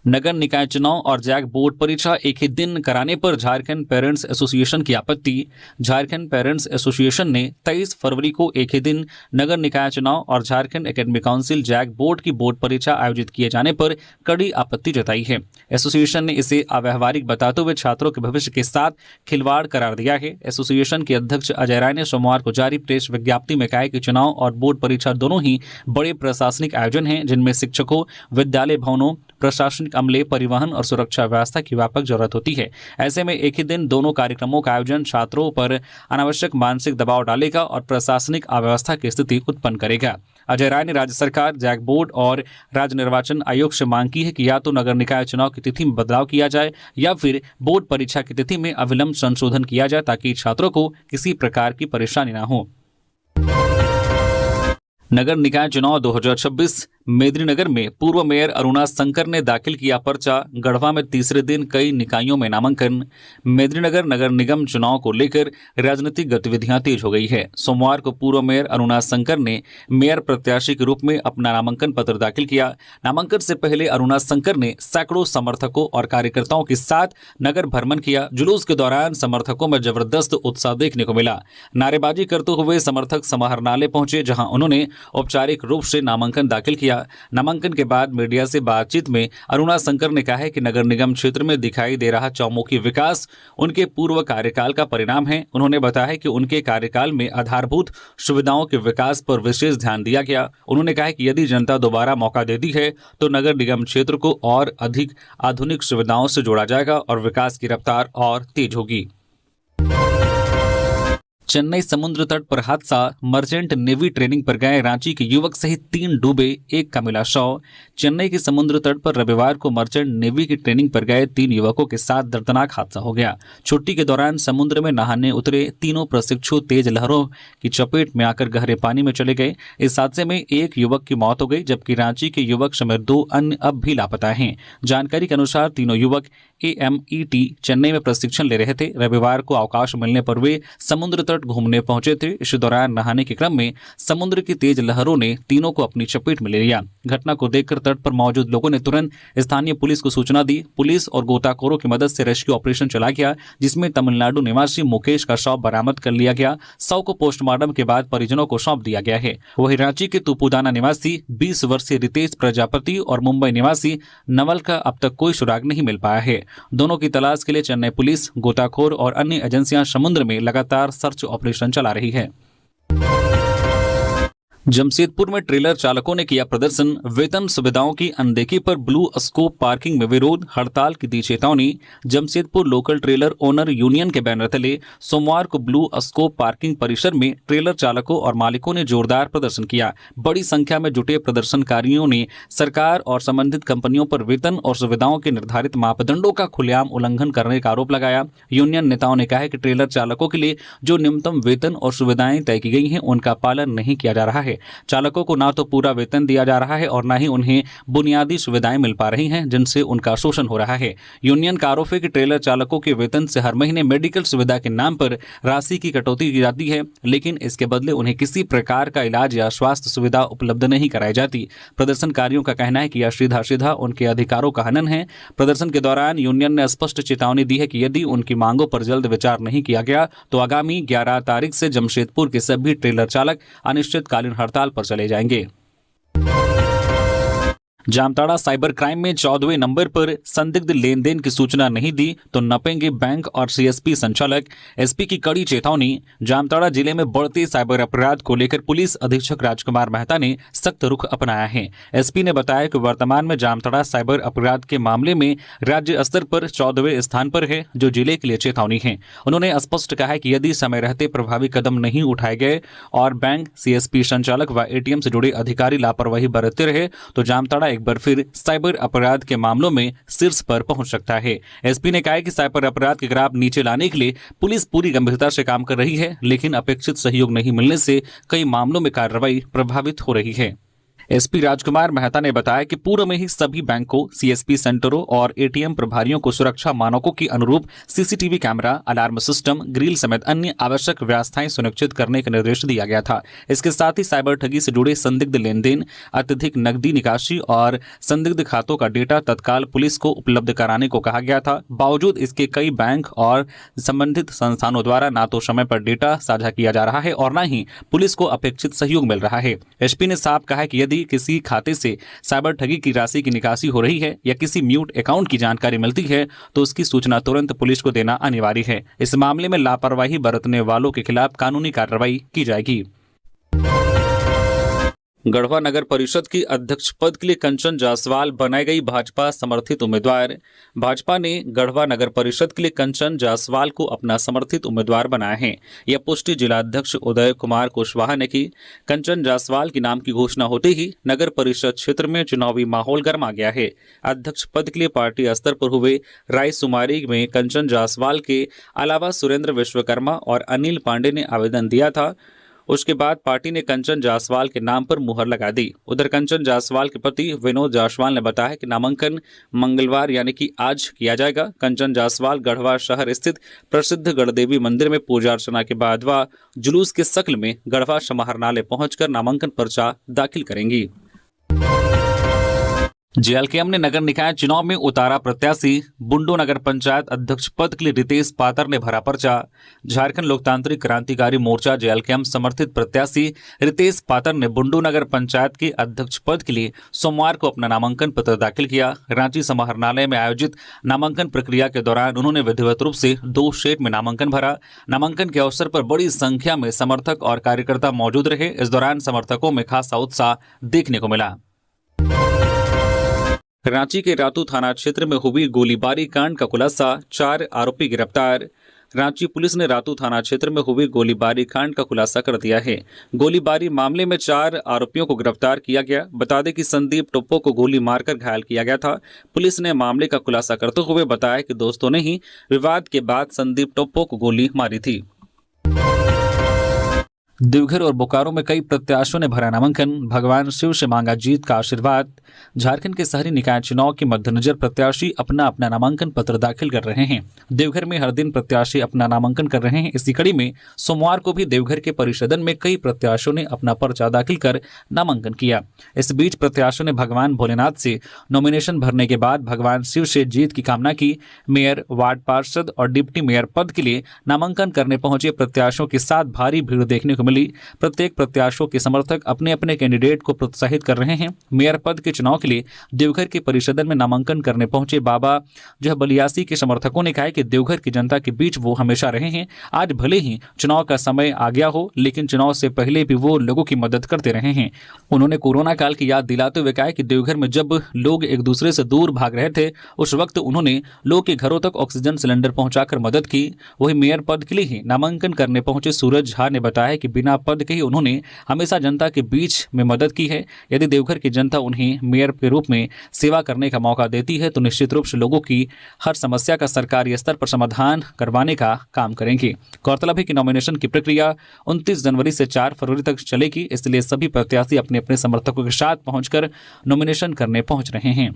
नगर निकाय चुनाव और जैक बोर्ड परीक्षा एक ही दिन कराने पर झारखंड पेरेंट्स एसोसिएशन की आपत्ति। झारखंड पेरेंट्स एसोसिएशन ने 23 फरवरी को एक ही दिन नगर निकाय चुनाव और Jharkhand academic council JAC board की बोर्ड परीक्षा आयोजित किए जाने पर कड़ी आपत्ति जताई है। एसोसिएशन ने इसे अव्यावहारिक बताते हुए छात्रों के भविष्य के साथ खिलवाड़ करार दिया है। एसोसिएशन के अध्यक्ष अजय राय ने सोमवार को जारी प्रेस विज्ञप्ति में कहा कि चुनाव और बोर्ड परीक्षा दोनों ही बड़े प्रशासनिक आयोजन हैं, जिनमें शिक्षकों, विद्यालय भवनों, प्रशासनिक अमले, परिवहन और सुरक्षा व्यवस्था की व्यापक जरूरत होती है। ऐसे में एक ही दिन दोनों कार्यक्रमों का आयोजन छात्रों पर अनावश्यक मानसिक दबाव डालेगा और प्रशासनिक अव्यवस्था की स्थिति उत्पन्न करेगा। अजय राय ने राज्य सरकार, जैक बोर्ड और राज्य निर्वाचन आयोग से मांग की है कि या तो नगर निकाय चुनाव की तिथि में बदलाव किया जाए या फिर बोर्ड परीक्षा की तिथि में अविलंब संशोधन किया जाए, ताकि छात्रों को किसी प्रकार की परेशानी न हो। नगर निकाय चुनाव 2026 मेदिनीनगर में पूर्व मेयर अरुणा शंकर ने दाखिल किया पर्चा। गढ़वा में तीसरे दिन कई निकायों में नामांकन। मेदिनीनगर नगर निगम चुनाव को लेकर राजनीतिक गतिविधियां तेज हो गई है। सोमवार को पूर्व मेयर अरुणा शंकर ने मेयर प्रत्याशी के रूप में अपना नामांकन पत्र दाखिल किया। नामांकन से पहले अरुणा शंकर ने सैकड़ों समर्थकों और कार्यकर्ताओं के साथ नगर भ्रमण किया। जुलूस के दौरान समर्थकों में जबरदस्त उत्साह देखने को मिला। नारेबाजी करते हुए समर्थक समाहरणालय पहुंचे, जहां उन्होंने औपचारिक रूप से नामांकन दाखिल किया। नामांकन के बाद मीडिया से बातचीत में अरुणा शंकर ने कहा है कि नगर निगम क्षेत्र में दिखाई दे रहा चौमुखी विकास उनके पूर्व कार्यकाल का परिणाम है। उन्होंने बताया कि उनके कार्यकाल में आधारभूत सुविधाओं के विकास पर विशेष ध्यान दिया गया। उन्होंने कहा कि यदि जनता दोबारा मौका देती है तो नगर निगम क्षेत्र को और अधिक आधुनिक सुविधाओं से जोड़ा जाएगा और विकास की रफ्तार और तेज होगी। चेन्नई समुद्र तट पर हादसा, मर्चेंट नेवी ट्रेनिंग पर गए रांची के युवक सहित 3 डूबे, 1 का मिला शव। चेन्नई के समुद्र तट पर रविवार को मर्चेंट नेवी की ट्रेनिंग पर गए 3 युवकों के साथ दर्दनाक हादसा हो गया। छुट्टी के दौरान समुद्र में नहाने उतरे तीनों प्रशिक्षु तेज लहरों की चपेट में आकर गहरे पानी में चले गए। इस हादसे में एक युवक की मौत हो गई, जबकि रांची के युवक समेत 2 अन्य अब भी लापता हैं। जानकारी के अनुसार तीनों युवक AMET चेन्नई में प्रशिक्षण ले रहे थे। रविवार को अवकाश मिलने पर वे समुद्र तट घूमने पहुंचे थे। इस दौरान नहाने के क्रम में समुद्र की तेज लहरों ने तीनों को अपनी चपेट में ले लिया। घटना को देखकर तट पर मौजूद लोगों ने तुरंत स्थानीय पुलिस को सूचना दी। पुलिस और गोताखोरों की मदद से रेस्क्यू ऑपरेशन चला गया, जिसमें तमिलनाडु निवासी मुकेश का शव बरामद कर लिया गया। शव को पोस्टमार्टम के बाद परिजनों को सौंप दिया गया है। वहीं रांची के तुपुदाना निवासी 20 वर्षीय रितेश प्रजापति और मुंबई निवासी नवल का अब तक कोई सुराग नहीं मिल पाया है। दोनों की तलाश के लिए चेन्नई पुलिस, गोताखोर और अन्य एजेंसियां समुद्र में लगातार सर्च ऑपरेशन चला रही है। जमशेदपुर में ट्रेलर चालकों ने किया प्रदर्शन, वेतन सुविधाओं की अनदेखी पर ब्लू स्कोप पार्किंग में विरोध, हड़ताल की दी चेतावनी। Jamshedpur local trailer owner union के बैनर तले सोमवार को ब्लू स्कोप पार्किंग परिसर में ट्रेलर चालकों और मालिकों ने जोरदार प्रदर्शन किया। बड़ी संख्या में जुटे प्रदर्शनकारियों ने सरकार और संबंधित कंपनियों पर वेतन और सुविधाओं के निर्धारित मापदंडों का खुलेआम उल्लंघन करने का आरोप लगाया। यूनियन नेताओं ने कहा है कि ट्रेलर चालकों के लिए जो न्यूनतम वेतन और सुविधाएं तय की गई हैं, उनका पालन नहीं किया जा रहा है। चालकों को ना तो पूरा वेतन दिया जा रहा है और ना ही उन्हें बुनियादी सुविधाएं मिल पा रही हैं, जिनसे उनका शोषण हो रहा है। यूनियन का आरोप है कि ट्रेलर चालकों के वेतन से हर महीने मेडिकल सुविधा के नाम पर राशि की कटौती की जाती है, लेकिन इसके बदले उन्हें किसी प्रकार का इलाज या स्वास्थ्य सुविधा उपलब्ध नहीं कराई जाती। प्रदर्शनकारियों का कहना है कि यह सीधा सीधा उनके अधिकारों का हनन है। प्रदर्शन के दौरान यूनियन ने स्पष्ट चेतावनी दी है कि यदि उनकी मांगों पर जल्द विचार नहीं किया गया तो आगामी 11 तारीख से जमशेदपुर के सभी ट्रेलर चालक अनिश्चितकालीन हड़ताल पर चले जाएंगे। जामताड़ा साइबर क्राइम में 14वें नंबर पर संदिग्ध लेन देन की सूचना नहीं दी तो नपेंगे बैंक और CSP संचालक, SP की कड़ी चेतावनी। जामताड़ा जिले में बढ़ते साइबर अपराध को लेकर पुलिस अधीक्षक राजकुमार मेहता ने सख्त रुख अपनाया है। SP ने बताया कि वर्तमान में जामताड़ा साइबर अपराध के मामले में राज्य स्तर पर 14वें स्थान पर है, जो जिले के लिए चेतावनी है। उन्होंने स्पष्ट कहा है कि यदि समय रहते प्रभावी कदम नहीं उठाए गए और बैंक, CSP संचालक व ATM से जुड़े अधिकारी लापरवाही बरतते रहे तो जामताड़ा एक बार फिर साइबर अपराध के मामलों में शीर्ष पर पहुंच सकता है। SP ने कहा कि साइबर अपराध के ग्राफ नीचे लाने के लिए पुलिस पूरी गंभीरता से काम कर रही है, लेकिन अपेक्षित सहयोग नहीं मिलने से कई मामलों में कार्रवाई प्रभावित हो रही है। SP राजकुमार मेहता ने बताया कि पूर्व में ही सभी बैंकों, CSP सेंटरों और ATM प्रभारियों को सुरक्षा मानकों के अनुरूप CCTV camera, alarm system, grill समेत अन्य आवश्यक व्यवस्थाएं सुनिश्चित करने का निर्देश दिया गया था। इसके साथ ही साइबर ठगी से जुड़े संदिग्ध लेन देन, अत्यधिक नकदी निकासी और संदिग्ध खातों का डेटा तत्काल पुलिस को उपलब्ध कराने को कहा गया था। बावजूद इसके कई बैंक और संबंधित संस्थानों द्वारा न तो समय पर डेटा साझा किया जा रहा है और न ही पुलिस को अपेक्षित सहयोग मिल रहा है। SP ने साफ कहा कि यदि किसी खाते से साइबर ठगी की राशि की निकासी हो रही है या किसी म्यूट अकाउंट की जानकारी मिलती है तो उसकी सूचना तुरंत पुलिस को देना अनिवार्य है। इस मामले में लापरवाही बरतने वालों के खिलाफ कानूनी कार्रवाई की जाएगी। गढ़वा नगर परिषद की अध्यक्ष पद के लिए कंचन जायसवाल बनाई गई भाजपा समर्थित उम्मीदवार। भाजपा ने गढ़वा नगर परिषद के लिए कंचन जायसवाल को अपना समर्थित उम्मीदवार बनाया है। यह पुष्टि जिला अध्यक्ष उदय कुमार कुशवाहा ने की। कंचन जायसवाल के नाम की घोषणा होते ही नगर परिषद क्षेत्र में चुनावी माहौल गर्मा गया है। अध्यक्ष पद के लिए पार्टी स्तर पर हुए रायशुमारी में कंचन जायसवाल के अलावा सुरेंद्र विश्वकर्मा और अनिल पांडे ने आवेदन दिया था। उसके बाद पार्टी ने कंचन जायसवाल के नाम पर मुहर लगा दी। उधर कंचन जायसवाल के पति विनोद जायसवाल ने बताया कि नामांकन मंगलवार यानी कि आज किया जाएगा। कंचन जायसवाल गढ़वा शहर स्थित प्रसिद्ध गढ़देवी मंदिर में पूजा अर्चना के बाद वह जुलूस के शक्ल में गढ़वा समाहरणालय पहुंचकर नामांकन पर्चा दाखिल करेंगी। JLKM ने नगर निकाय चुनाव में उतारा प्रत्याशी। बुंडू नगर पंचायत अध्यक्ष पद के लिए रितेश पातर ने भरा पर्चा। झारखंड लोकतांत्रिक क्रांतिकारी मोर्चा JLKM समर्थित प्रत्याशी रितेश पातर ने बुंडू नगर पंचायत के अध्यक्ष पद के लिए सोमवार को अपना नामांकन पत्र दाखिल किया। रांची समाहरणालय में आयोजित नामांकन प्रक्रिया के दौरान उन्होंने विधिवत रूप से 2 सेट में नामांकन भरा। नामांकन के अवसर पर बड़ी संख्या में समर्थक और कार्यकर्ता मौजूद रहे। इस दौरान समर्थकों में खासा उत्साह देखने को मिला। रांची के रातू थाना क्षेत्र में हुई गोलीबारी कांड का खुलासा, 4 आरोपी गिरफ्तार। रांची पुलिस ने रातू थाना क्षेत्र में हुई गोलीबारी कांड का खुलासा कर दिया है। गोलीबारी मामले में 4 आरोपियों को गिरफ्तार किया गया। बता दें कि संदीप टोप्पो को गोली मारकर घायल किया गया था। पुलिस ने मामले का खुलासा करते हुए बताया कि दोस्तों ने ही विवाद के बाद संदीप टोप्पो को गोली मारी थी। देवघर और बोकारो में कई प्रत्याशियों ने भरा नामांकन, भगवान शिव से मांगा जीत का आशीर्वाद। झारखंड के शहरी निकाय चुनाव के मद्देनजर प्रत्याशी अपना अपना नामांकन पत्र दाखिल कर रहे हैं। देवघर में हर दिन प्रत्याशी अपना नामांकन कर रहे हैं। इसी कड़ी में सोमवार को भी देवघर के परिसदन में कई प्रत्याशियों ने अपना पर्चा दाखिल कर नामांकन किया। इस बीच प्रत्याशियों ने भगवान भोलेनाथ से नॉमिनेशन भरने के बाद भगवान शिव से जीत की कामना की। मेयर, वार्ड पार्षद और डिप्टी मेयर पद के लिए नामांकन करने पहुंचे प्रत्याशियों के साथ भारी भीड़ देखने को मिली। प्रत्येक प्रत्याशियों के समर्थक अपने अपने कैंडिडेट को प्रोत्साहित कर रहे हैं। मेयर पद के चुनाव के लिए देवघर के परिसदन में नामांकन करने पहुंचे बाबा जो बलियासी के समर्थकों ने कहा कि देवघर की जनता के बीच वो हमेशा रहे हैं। आज भले ही चुनाव का समय आ गया हो, लेकिन चुनाव से पहले भी वो लोगों की मदद करते रहे हैं। उन्होंने कोरोना काल की याद दिलाते हुए कहा कि देवघर में जब लोग एक दूसरे से दूर भाग रहे थे, उस वक्त उन्होंने लोग के घरों तक ऑक्सीजन सिलेंडर पहुंचाकर मदद की। वही मेयर पद के लिए ही नामांकन करने पहुंचे सूरज झा ने बताया कि बिना पद के ही उन्होंने हमेशा जनता के बीच में मदद की है। यदि देवघर की जनता उन्हें मेयर के रूप में सेवा करने का मौका देती है तो निश्चित रूप से लोगों की हर समस्या का सरकारी स्तर पर समाधान करवाने का काम करेंगे। गौरतलब है कि नॉमिनेशन की प्रक्रिया 29 जनवरी से 4 फरवरी तक चलेगी, इसलिए सभी प्रत्याशी अपने अपने समर्थकों के साथ पहुंचकर नॉमिनेशन करने पहुंच रहे हैं।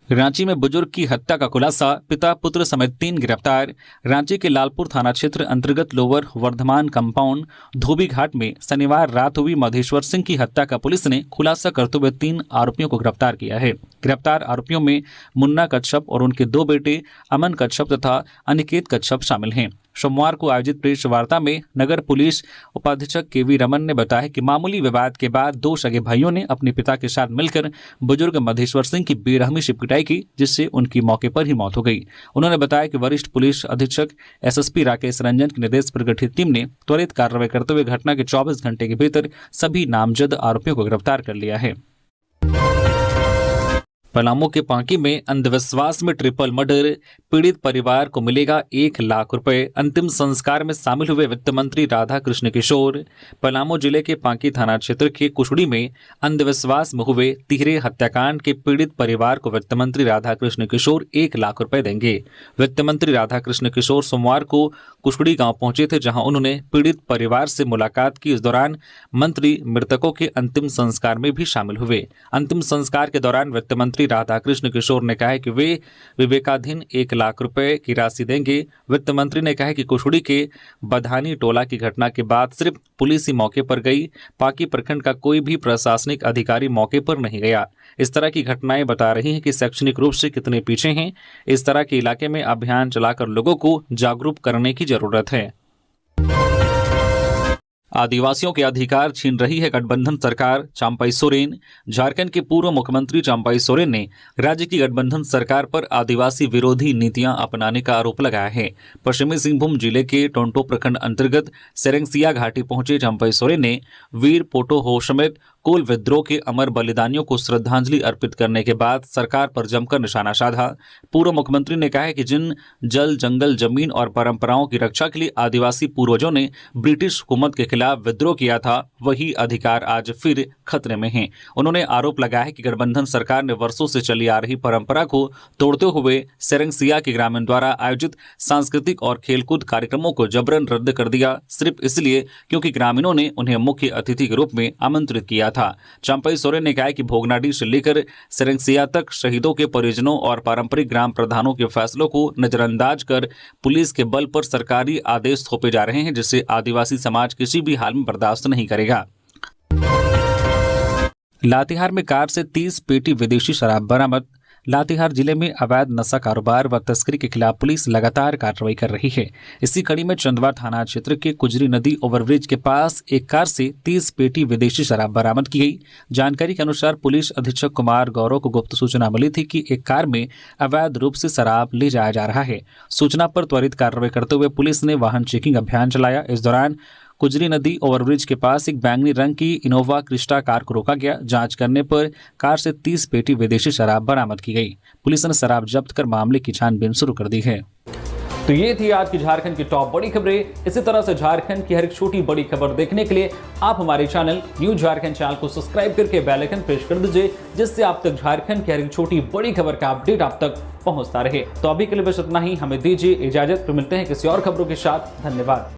रांची में बुजुर्ग की हत्या का खुलासा, पिता पुत्र समेत 3 गिरफ्तार। रांची के लालपुर थाना क्षेत्र अंतर्गत लोअर वर्धमान कंपाउंड धोबी घाट में शनिवार रात हुई मधेश्वर सिंह की हत्या का पुलिस ने खुलासा करते हुए 3 आरोपियों को गिरफ्तार किया है। गिरफ्तार आरोपियों में मुन्ना कच्छप और उनके 2 बेटे अमन कच्छप तथा अनिकेत कच्छप शामिल हैं। सोमवार को आयोजित प्रेस वार्ता में नगर पुलिस उपाधीक्षक केवी रमन ने बताया कि मामूली विवाद के बाद 2 सगे भाइयों ने अपने पिता के साथ मिलकर बुजुर्ग मधेश्वर सिंह की बेरहमी से पिटाई की, जिससे उनकी मौके पर ही मौत हो गई। उन्होंने बताया कि वरिष्ठ पुलिस अधीक्षक एसएसपी राकेश रंजन के निर्देश पर गठित टीम ने त्वरित कार्रवाई करते हुए घटना के 24 घंटे के भीतर सभी नामजद आरोपियों को गिरफ्तार कर लिया है। पलामू के पांकी में अंधविश्वास में ट्रिपल मर्डर, पीड़ित परिवार को मिलेगा 1 लाख रुपए। अंतिम संस्कार में शामिल हुए वित्त मंत्री राधा कृष्ण किशोर। पलामू जिले के पांकी थाना क्षेत्र के कुशड़ी में अंधविश्वास में हुए तिहरे हत्याकांड के पीड़ित परिवार को वित्त मंत्री राधा कृष्ण किशोर 1 लाख रुपए देंगे। वित्त मंत्री राधा कृष्ण किशोर सोमवार को कुशड़ी गांव पहुंचे थे, जहां उन्होंने पीड़ित परिवार से मुलाकात की। इस दौरान मंत्री मृतकों के अंतिम संस्कार में भी शामिल हुए। अंतिम संस्कार के दौरान वित्त मंत्री राधा कृष्ण किशोर ने कहा है कि वे विवेकाधीन 1 लाख रुपए की राशि देंगे। वित्त मंत्री ने कहा कि कुशड़ी के बधानी टोला की घटना के बाद सिर्फ पुलिस ही मौके पर गई, पांकी प्रखंड का कोई भी प्रशासनिक अधिकारी मौके पर नहीं गया। इस तरह की घटनाएं बता रही हैं कि शैक्षणिक रूप से कितने पीछे हैं। इस तरह के इलाके में अभियान चलाकर लोगों को जागरूक करने की जरूरत है। आदिवासियों के अधिकार छीन रही है गठबंधन सरकार, चंपाई सोरेन। झारखंड के पूर्व मुख्यमंत्री चंपाई सोरेन ने राज्य की गठबंधन सरकार पर आदिवासी विरोधी नीतियां अपनाने का आरोप लगाया है। पश्चिमी सिंहभूम जिले के टोंटो प्रखंड अंतर्गत सेरेंगसिया घाटी पहुंचे चंपाई सोरेन ने वीर पोटो हो समेत कोल विद्रोह के अमर बलिदानियों को श्रद्धांजलि अर्पित करने के बाद सरकार पर जमकर निशाना साधा। पूर्व मुख्यमंत्री ने कहा है कि जिन जल, जंगल, जमीन और परंपराओं की रक्षा के लिए आदिवासी पूर्वजों ने ब्रिटिश हुकूमत के खिलाफ विद्रोह किया था, वही अधिकार आज फिर खतरे में हैं। उन्होंने आरोप लगाया है कि गठबंधन सरकार ने वर्षों से चली आ रही परंपरा को तोड़ते हुए सेरेंगसिया के ग्रामीण द्वारा आयोजित सांस्कृतिक और खेलकूद कार्यक्रमों को जबरन रद्द कर दिया, सिर्फ इसलिए क्योंकि ग्रामीणों ने उन्हें मुख्य अतिथि के रूप में आमंत्रित किया था। चंपाई सोरेन ने कहा कि भोगनाडीह से लेकर सेरेंगसिया तक शहीदों के परिजनों और पारंपरिक ग्राम प्रधानों के फैसलों को नजरअंदाज कर पुलिस के बल पर सरकारी आदेश थोपे जा रहे हैं, जिसे आदिवासी समाज किसी भी हाल में बर्दाश्त नहीं करेगा। लातेहार में कार से 30 पेटी विदेशी शराब बरामद। लातेहार जिले में अवैध नशा कारोबार व तस्करी के खिलाफ पुलिस लगातार कार्रवाई कर रही है। इसी कड़ी में चंदवा थाना क्षेत्र के कुजरी नदी ओवरब्रिज के पास एक कार से 30 पेटी विदेशी शराब बरामद की गई। जानकारी के अनुसार पुलिस अधीक्षक कुमार गौरव को गुप्त सूचना मिली थी कि एक कार में अवैध रूप से शराब ले जाया जा रहा है। सूचना पर त्वरित कार्रवाई करते हुए पुलिस ने वाहन चेकिंग अभियान चलाया। इस दौरान कुजरी नदी ओवरब्रिज के पास एक बैंगनी रंग की इनोवा क्रिस्टा कार को रोका गया। जांच करने पर कार से 30 पेटी विदेशी शराब बरामद की गई। पुलिस ने शराब जब्त कर मामले की छानबीन शुरू कर दी है। तो ये थी आज की झारखंड की टॉप बड़ी खबरें। इसी तरह से झारखंड की हर एक छोटी बड़ी खबर देखने के लिए आप हमारे चैनल न्यूज झारखंड चैनल को सब्सक्राइब करके बेल आइकन प्रेस कर दीजिए, जिससे आप तक झारखंड की हर एक छोटी बड़ी खबर का अपडेट आप तक पहुंचता रहे। तो अभी के लिए बस इतना ही, हमें दीजिए इजाजत। तो मिलते हैं किसी और खबरों के साथ। धन्यवाद।